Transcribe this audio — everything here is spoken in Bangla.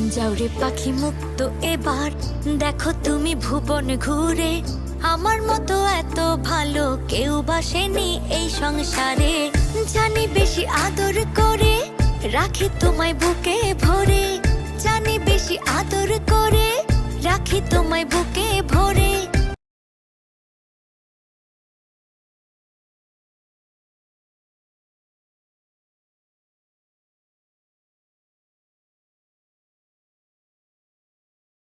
যাওরে পাখি মুক্ত এবার, দেখো তুমি ভুবন ঘুরে। আমার মতো এত ভালো কেউ বাসেনি এই সংসারে। জানি বেশি আদর করে রাখি তোমায় বুকে ভরে। জানি বেশি আদর করে রাখি তোমায় বুকে ভরে।